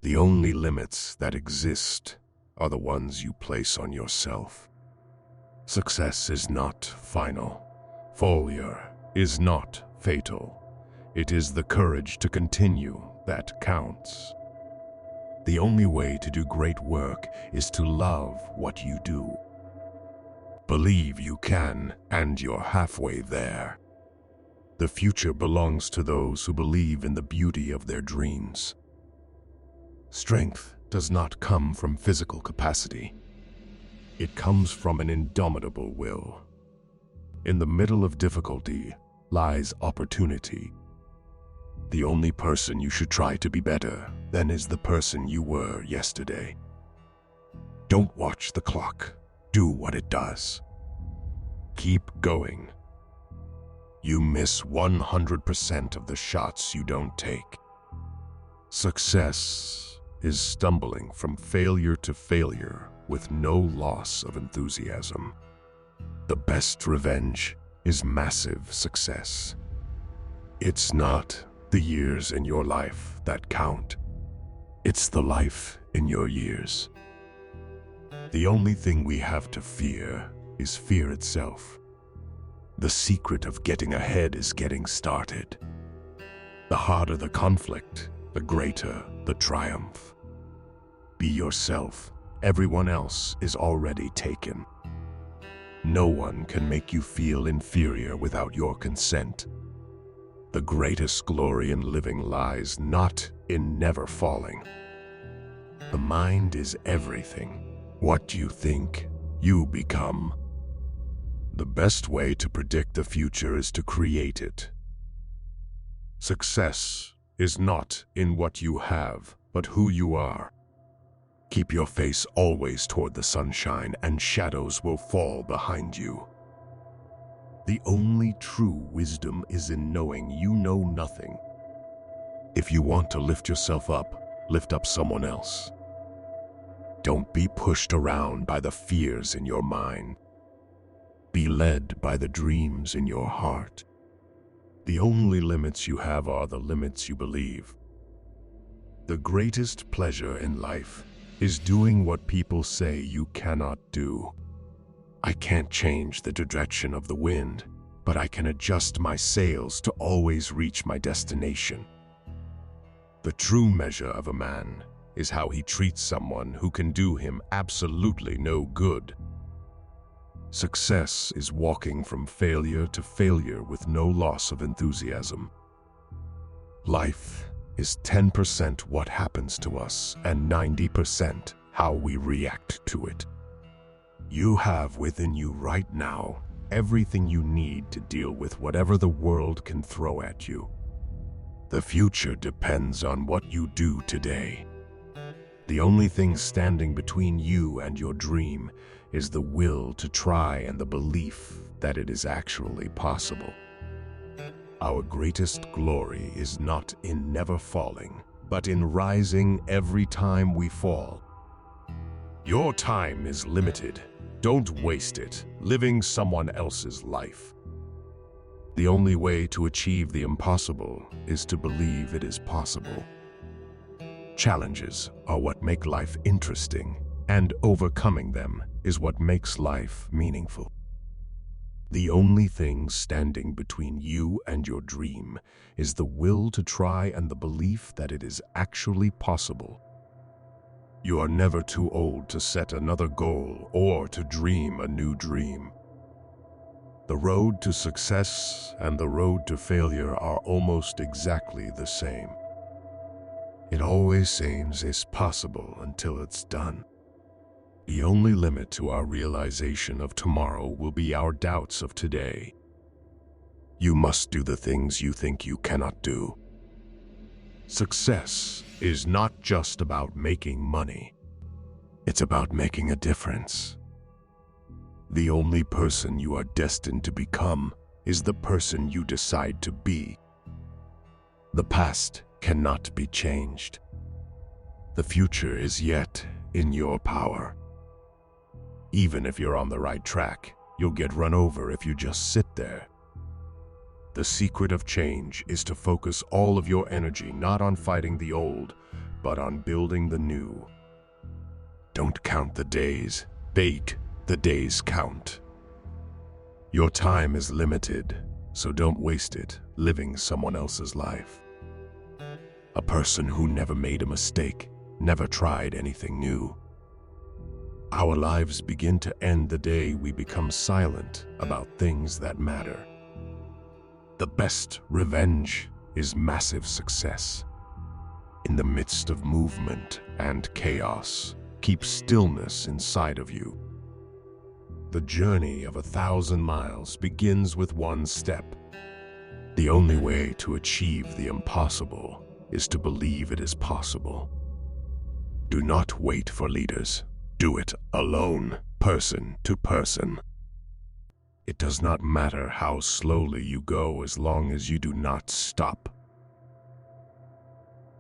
The only limits that exist are the ones you place on yourself. Success is not final. Failure is not fatal. It is the courage to continue that counts. The only way to do great work is to love what you do. Believe you can, and you're halfway there. The future belongs to those who believe in the beauty of their dreams. Strength does not come from physical capacity. It comes from an indomitable will. In the middle of difficulty lies opportunity. The only person you should try to be better than is the person you were yesterday. Don't watch the clock. Do what it does. Keep going. You miss 100% of the shots you don't take. Success is stumbling from failure to failure with no loss of enthusiasm. The best revenge is massive success. It's not the years in your life that count. It's the life in your years. The only thing we have to fear is fear itself. The secret of getting ahead is getting started. The harder the conflict, the greater the triumph. Be yourself. Everyone else is already taken. No one can make you feel inferior without your consent. The greatest glory in living lies not in never falling. The mind is everything. What you think, you become. The best way to predict the future is to create it. Success is not in what you have, but who you are. Keep your face always toward the sunshine, and shadows will fall behind you. The only true wisdom is in knowing you know nothing. If you want to lift yourself up, lift up someone else. Don't be pushed around by the fears in your mind. Be led by the dreams in your heart. The only limits you have are the limits you believe. The greatest pleasure in life is doing what people say you cannot do. I can't change the direction of the wind, but I can adjust my sails to always reach my destination. The true measure of a man is how he treats someone who can do him absolutely no good. Success is walking from failure to failure with no loss of enthusiasm. Life is 10% what happens to us and 90% how we react to it. You have within you right now everything you need to deal with whatever the world can throw at you. The future depends on what you do today. The only thing standing between you and your dream is the will to try and the belief that it is actually possible. Our greatest glory is not in never falling, but in rising every time we fall. Your time is limited. Don't waste it living someone else's life. The only way to achieve the impossible is to believe it is possible. Challenges are what make life interesting, and overcoming them is what makes life meaningful. The only thing standing between you and your dream is the will to try and the belief that it is actually possible. You are never too old to set another goal or to dream a new dream. The road to success and the road to failure are almost exactly the same. It always seems it's possible until it's done. The only limit to our realization of tomorrow will be our doubts of today. You must do the things you think you cannot do. Success is not just about making money. It's about making a difference. The only person you are destined to become is the person you decide to be. The past cannot be changed. The future is yet in your power. Even if you're on the right track, you'll get run over if you just sit there. The secret of change is to focus all of your energy not on fighting the old, but on building the new. Don't count the days, make the days count. Your time is limited, so don't waste it living someone else's life. A person who never made a mistake, never tried anything new. Our lives begin to end the day we become silent about things that matter. The best revenge is massive success. In the midst of movement and chaos, keep stillness inside of you. The journey of 1,000 miles begins with one step. The only way to achieve the impossible is to believe it is possible. Do not wait for leaders. Do it alone, person to person. It does not matter how slowly you go as long as you do not stop.